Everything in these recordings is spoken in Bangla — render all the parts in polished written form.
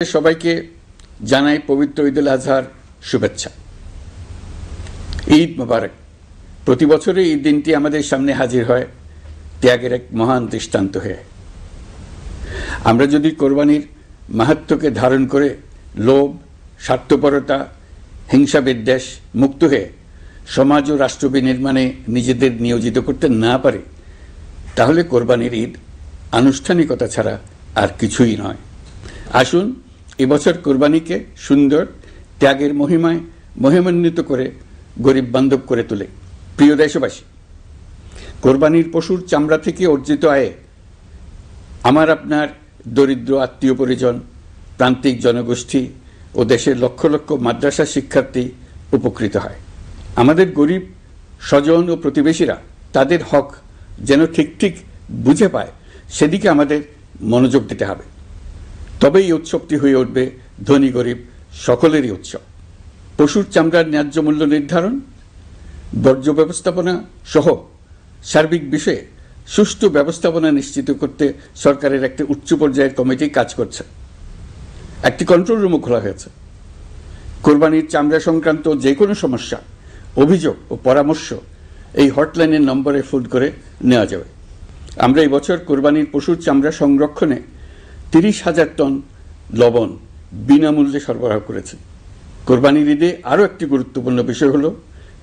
সবাইকে জানাই পবিত্র ঈদুল আজহার শুভেচ্ছা। ঈদ মোবারক। প্রতি বছরই এই দিনটি আমাদের সামনে হাজির হয় ত্যাগের এক মহান দৃষ্টান্ত হয়ে। আমরা যদি কোরবানির মাহাত্ম্যকে ধারণ করে লোভ, স্বার্থপরতা, হিংসা বিদ্বেষ মুক্ত হয়ে সমাজ ও রাষ্ট্র বিনির্মাণে নিজেদের নিয়োজিত করতে না পারি, তাহলে কোরবানির ঈদ আনুষ্ঠানিকতা ছাড়া আর কিছুই নয়। আসুন এবছর কোরবানিকে সুন্দর, ত্যাগের মহিমায় মহিমান্বিত করে গরিব বান্ধব করে তোলে। প্রিয় দেশবাসী, কোরবানির পশুর চামড়া থেকে অর্জিত আয়ে আমার আপনার দরিদ্র আত্মীয় পরিজন, প্রান্তিক জনগোষ্ঠী ও দেশের লক্ষ লক্ষ মাদ্রাসা শিক্ষার্থী উপকৃত হয়। আমাদের গরিব স্বজন ও প্রতিবেশীরা তাদের হক যেন ঠিক বুঝে পায়, সেদিকে আমাদের মনোযোগ দিতে হবে। তবে এই উৎসবটি হয়ে উঠবে ধনী গরিব সকলেরই উৎসব। পশুর চামড়ার ন্যায্য মূল্য নির্ধারণ, বর্জ্য ব্যবস্থাপনা সহ সার্বিক বিষয়ে সুষ্ঠু ব্যবস্থাপনা নিশ্চিত করতে সরকারের একটি উচ্চ পর্যায়ের কমিটি কাজ করছে। একটি কন্ট্রোল রুমও খোলা হয়েছে। কোরবানির চামড়া সংক্রান্ত যে কোনো সমস্যা, অভিযোগ ও পরামর্শ এই হটলাইনের নম্বরে ফোন করে নেওয়া যাবে। আমরা এই বছর কোরবানির পশুর চামড়া সংরক্ষণে 30,000 টন লবণ বিনামূল্যে সরবরাহ করেছে। কোরবানির ঈদে আরও একটি গুরুত্বপূর্ণ বিষয় হল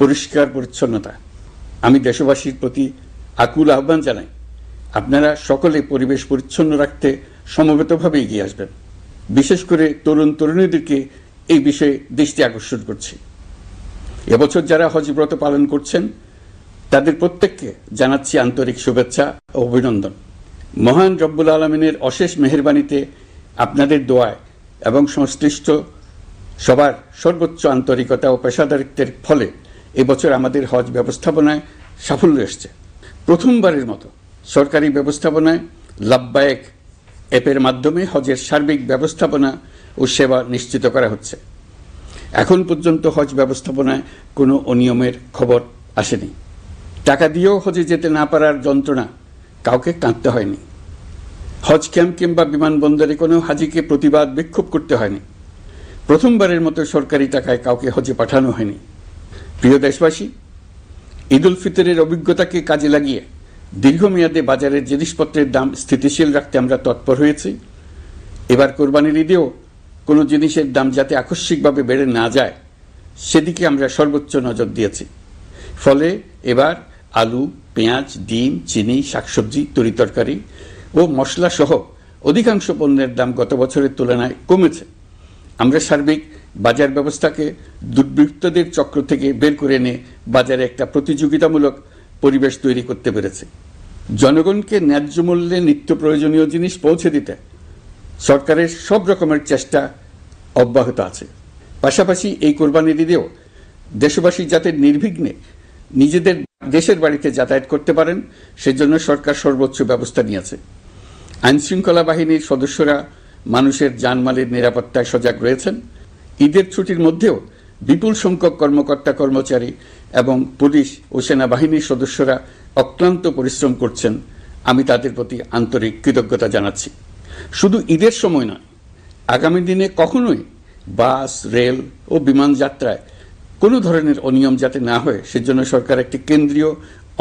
পরিষ্কার পরিচ্ছন্নতা। আমি দেশবাসীর প্রতি আকুল আহ্বান জানাই, আপনারা সকলে পরিবেশ পরিচ্ছন্ন রাখতে সমবেতভাবে এগিয়ে আসবেন। বিশেষ করে তরুণ তরুণীদেরকে এই বিষয়ে দৃষ্টি আকর্ষণ করছি। এবছর যারা হজ ব্রত পালন করছেন তাদের প্রত্যেককে জানাচ্ছি আন্তরিক শুভেচ্ছা ও অভিনন্দন। মহান রব্বুল আলমিনের অশেষ মেহেরবানিতে, আপনাদের দোয়ায় এবং সংশ্লিষ্ট সবার সর্বোচ্চ আন্তরিকতা ও পেশাদারিত্বের ফলে এবছর আমাদের হজ ব্যবস্থাপনায় সাফল্য এসছে। প্রথমবারের মতো সরকারি ব্যবস্থাপনায় লাব্বায়েক অ্যাপের মাধ্যমে হজের সার্বিক ব্যবস্থাপনা ও সেবা নিশ্চিত করা হচ্ছে। এখন পর্যন্ত হজ ব্যবস্থাপনায় কোনো অনিয়মের খবর আসেনি। টাকা দিয়েও হজে যেতে না পারার যন্ত্রণা কাউকে কাঁদতে হয়নি। হজ ক্যাম্প কিংবা বিমানবন্দরে কোনো হাজিকে প্রতিবাদ বিক্ষোভ করতে হয়নি। প্রথমবারের মতো সরকারি টাকায় কাউকে হজে পাঠানো হয়নি। প্রিয় দেশবাসী, ঈদ উল ফিতরের অভিজ্ঞতাকে কাজে লাগিয়ে দীর্ঘমেয়াদে বাজারের জিনিসপত্রের দাম স্থিতিশীল রাখতে আমরা তৎপর হয়েছি। এবার কোরবানির ঈদেও কোনো জিনিসের দাম যাতে আকস্মিকভাবে বেড়ে না যায়, সেদিকে আমরা সর্বোচ্চ নজর দিয়েছি। ফলে এবার আলু, পেঁয়াজ, ডিম, চিনি, শাকসবজি, তরিতরকারি ও মশলা সহ অধিকাংশ পণ্যের দাম গত বছরের তুলনায় কমেছে। আমরা সার্বিক বাজার ব্যবস্থাকে দুর্বৃত্তদের চক্র থেকে বের করে এনে বাজারে একটা প্রতিযোগিতামূলক পরিবেশ তৈরি করতে পেরেছি। জনগণকে ন্যায্য মূল্যে নিত্য প্রয়োজনীয় জিনিস পৌঁছে দিতে সরকারের সব রকমের চেষ্টা অব্যাহত আছে। পাশাপাশি এই কোরবানির ঈদেও দেশবাসী যাতে নির্বিঘ্নে নিজেদের দেশের বাড়িতে যাতায়াত করতে পারেন, সেজন্য সরকার সর্বোচ্চ ব্যবস্থা নিয়েছে। আইনশৃঙ্খলা বাহিনীর সদস্যরা মানুষের জানমালের নিরাপত্তায় সজাগ রয়েছেন। ঈদের ছুটির মধ্যেও বিপুল সংখ্যক কর্মকর্তা কর্মচারী এবং পুলিশ ও সেনাবাহিনীর সদস্যরা অক্লান্ত পরিশ্রম করছেন। আমি তাদের প্রতি আন্তরিক কৃতজ্ঞতা জানাচ্ছি। শুধু ঈদের সময় নয়, আগামী দিনে কখনোই বাস, রেল ও বিমান যাত্রায় কোনো ধরনের অনিয়ম যাতে না হয়, সেজন্য সরকার একটি কেন্দ্রীয়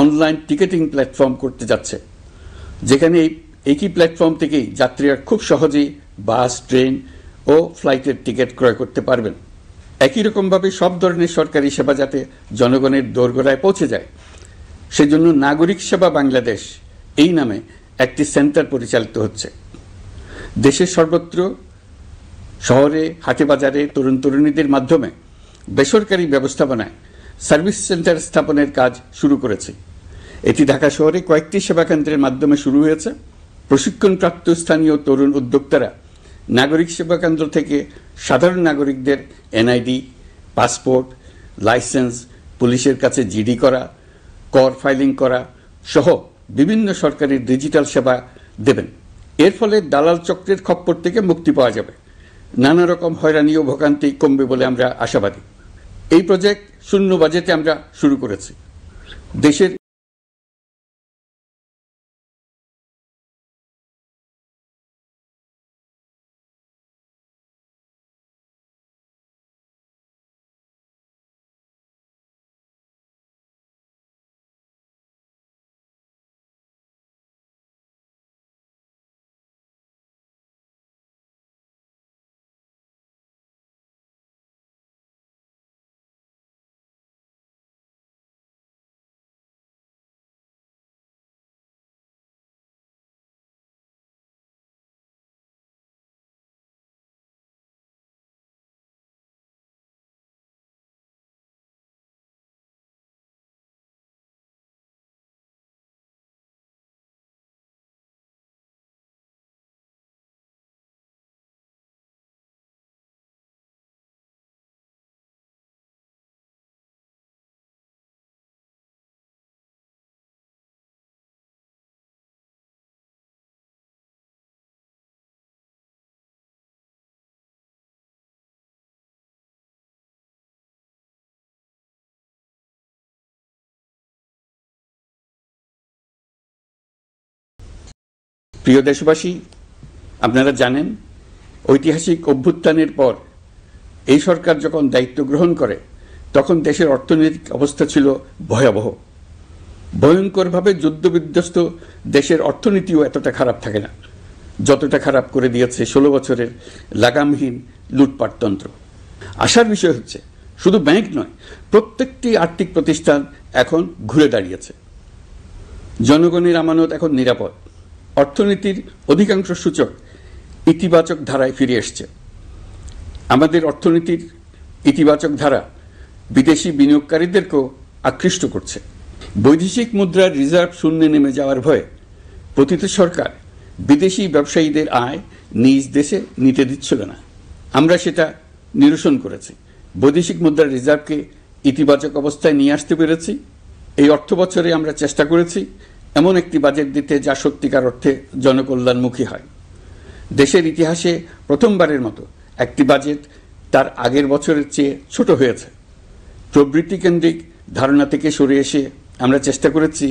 অনলাইন টিকেটিং প্ল্যাটফর্ম করতে যাচ্ছে, যেখানে একই প্ল্যাটফর্ম থেকেই যাত্রীরা খুব সহজেই বাস, ট্রেন ও ফ্লাইটের টিকিট ক্রয় করতে পারবেন। একই রকমভাবে সব ধরনের সরকারি সেবা যাতে জনগণের দোরগোড়ায় পৌঁছে যায়, সেজন্য নাগরিক সেবা বাংলাদেশ এই নামে একটি সেন্টার পরিচালিত হচ্ছে। দেশের সর্বত্র শহরে, হাটে বাজারে তরুণ তরুণীদের মাধ্যমে বেসরকারি ব্যবস্থাপনায় সার্ভিস সেন্টার স্থাপনের কাজ শুরু করেছে। এটি ঢাকা শহরে কয়েকটি সেবা কেন্দ্রের মাধ্যমে শুরু হয়েছে। প্রশিক্ষণপ্রাপ্ত স্থানীয় তরুণ উদ্যোক্তারা নাগরিক সেবা কেন্দ্র থেকে সাধারণ নাগরিকদের এনআইডি, পাসপোর্ট, লাইসেন্স, পুলিশের কাছে জিডি করা, কর ফাইলিং করা সহ বিভিন্ন সরকারি ডিজিটাল সেবা দেবেন। এর ফলে দালাল চক্রের খপ্পর থেকে মুক্তি পাওয়া যাবে। নানা রকম হয়রানি ও ভোগান্তি কমবে বলে আমরা আশাবাদী। এই প্রজেক্ট শূন্য বাজেটে আমরা শুরু করেছি। দেশের প্রিয় দেশবাসী, আপনারা জানেন ঐতিহাসিক অভ্যুত্থানের পর এই সরকার যখন দায়িত্ব গ্রহণ করে তখন দেশের অর্থনৈতিক অবস্থা ছিল ভয়াবহ। ভয়ঙ্করভাবে যুদ্ধবিধ্বস্ত দেশের অর্থনীতিও এতটা খারাপ থাকে না যতটা খারাপ করে দিয়েছে 16 বছরের লাগামহীন লুটপাটতন্ত্র। আশার বিষয় হচ্ছে শুধু ব্যাংক নয়, প্রত্যেকটি আর্থিক প্রতিষ্ঠান এখন ঘুরে দাঁড়িয়েছে। জনগণের আমানত এখন নিরাপদ। অর্থনীতির অধিকাংশ সূচক ইতিবাচক ধারায় ফিরে এসছে। আমাদের অর্থনীতির ইতিবাচক ধারা বিদেশি বিনিয়োগকারীদেরকেও আকৃষ্ট করছে। বৈদেশিক মুদ্রার রিজার্ভ শূন্যে নেমে যাওয়ার ভয়ে পতিত সরকার বিদেশি ব্যবসায়ীদের আয় নিজ দেশে নিতে দিচ্ছিল না। আমরা সেটা নিরসন করেছি। বৈদেশিক মুদ্রার রিজার্ভকে ইতিবাচক অবস্থায় নিয়ে আসতে পেরেছি। এই অর্থ বছরে আমরা চেষ্টা করেছি এমন একটি বাজেট দিতে যা সত্যিকার অর্থে জনকল্যাণমুখী হয়। দেশের ইতিহাসে প্রথমবারের মতো একটি বাজেট তার আগের বছরের চেয়ে ছোট হয়েছে। প্রবৃত্তি কেন্দ্রিক ধারণা থেকে সরে এসে আমরা চেষ্টা করেছি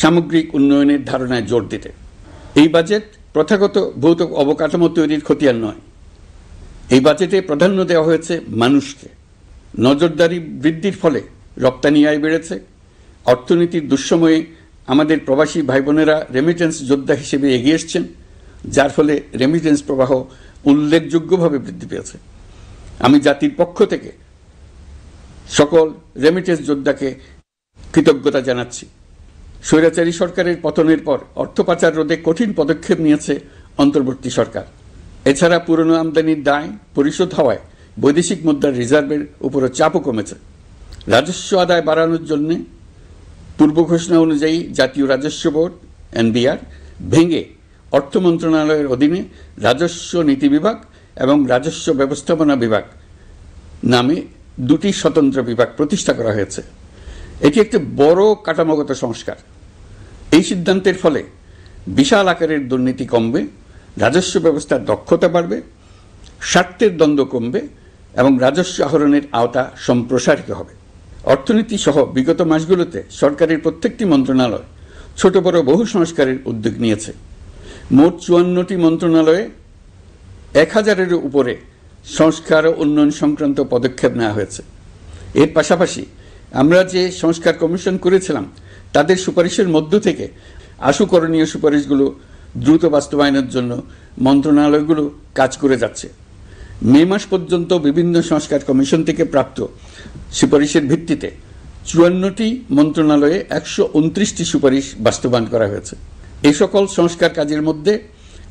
সামগ্রিক উন্নয়নের ধারণায় জোর দিতে। এই বাজেট প্রথাগত ভৌত অবকাঠামো তৈরির খতিয়ান নয়। এই বাজেটে প্রাধান্য দেওয়া হয়েছে মানুষকে। নজরদারি বৃদ্ধির ফলে রপ্তানি আয় বেড়েছে। অর্থনীতির দুঃসময়ে আমাদের প্রবাসী ভাই বোনেরা রেমিটেন্স যোদ্ধা হিসেবে এগিয়ে এসছেন, যার ফলে রেমিটেন্স প্রবাহ উল্লেখযোগ্যভাবে বৃদ্ধি পেয়েছে। আমি জাতির পক্ষ থেকে সকল রেমিটেন্স যোদ্ধাকে কৃতজ্ঞতা জানাচ্ছি। স্বৈরাচারী সরকারের পতনের পর অর্থ পাচার রোধে কঠিন পদক্ষেপ নিয়েছে অন্তর্বর্তী সরকার। এছাড়া পুরনো আমদানির দায় পরিশোধ হওয়ায় বৈদেশিক মুদ্রার রিজার্ভের উপরও চাপও কমেছে। রাজস্ব আদায় বাড়ানোর জন্য পূর্ব ঘোষণা অনুযায়ী জাতীয় রাজস্ব বোর্ড এনবিআর ভেঙে অর্থ মন্ত্রণালয়ের অধীনে রাজস্ব নীতি বিভাগ এবং রাজস্ব ব্যবস্থাপনা বিভাগ নামে দুটি স্বতন্ত্র বিভাগ প্রতিষ্ঠা করা হয়েছে। এটি একটি বড় কাঠামোগত সংস্কার। এই সিদ্ধান্তের ফলে বিশাল আকারের দুর্নীতি কমবে, রাজস্ব ব্যবস্থার দক্ষতা বাড়বে, স্বার্থের দ্বন্দ্ব কমবে এবং রাজস্ব আহরণের আওতা সম্প্রসারিত হবে। অর্থনীতি সহ বিগত মাসগুলোতে সরকারের প্রত্যেকটি মন্ত্রণালয় ছোট বড় বহু সংস্কারের উদ্যোগ নিয়েছে। মোট 54টি মন্ত্রণালয়ে 1000-এরও উপরে সংস্কার ও উন্নয়ন সংক্রান্ত পদক্ষেপ নেওয়া হয়েছে। এর পাশাপাশি আমরা যে সংস্কার কমিশন করেছিলাম তাদের সুপারিশের মধ্য থেকে আশু করণীয় সুপারিশগুলো দ্রুত বাস্তবায়নের জন্য মন্ত্রণালয়গুলো কাজ করে যাচ্ছে। মে মাস পর্যন্ত বিভিন্ন সংস্কার কমিশন থেকে প্রাপ্ত সুপারিশের ভিত্তিতে 54টি মন্ত্রণালয়ে 129টি সুপারিশ বাস্তবায়ন করা হয়েছে। এই সকল সংস্কার কাজের মধ্যে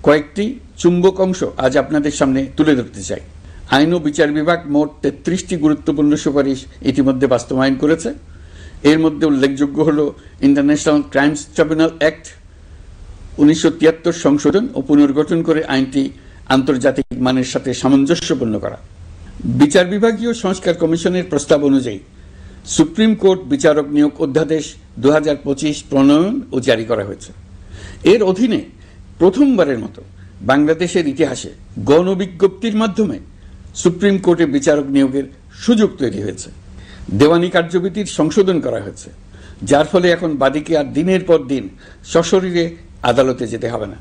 কয়েকটি চুম্বক অংশ আজ আপনাদের সামনে তুলে ধরতে চাই। আইন ও বিচার বিভাগ মোট 33টি গুরুত্বপূর্ণ সুপারিশ ইতিমধ্যে বাস্তবায়ন করেছে। এর মধ্যে উল্লেখযোগ্য হল ইন্টারন্যাশনাল ক্রাইমস ট্রাইব্যুনাল অ্যাক্ট 1973 সংশোধন ও পুনর্গঠন করে আইনটি আন্তর্জাতিক মানের সাথে সামঞ্জস্যপূর্ণ করা। বিচার বিভাগীয় সংস্কার কমিশনের প্রস্তাব অনুযায়ী সুপ্রিম কোর্ট বিচারক নিয়োগ অধ্যাদেশ 2025 প্রণয়ন ও জারি করা হয়েছে। এর অধীনে প্রথমবারের মতো বাংলাদেশের ইতিহাসে গণবিজ্ঞপ্তির মাধ্যমে সুপ্রিম কোর্টে বিচারক নিয়োগের সুযোগ তৈরি হয়েছে। দেওয়ানি কার্যবিধির সংশোধন করা হয়েছে, যার ফলে এখন বাদীকে আর দিনের পর দিন সশরীরে আদালতে যেতে হবে না।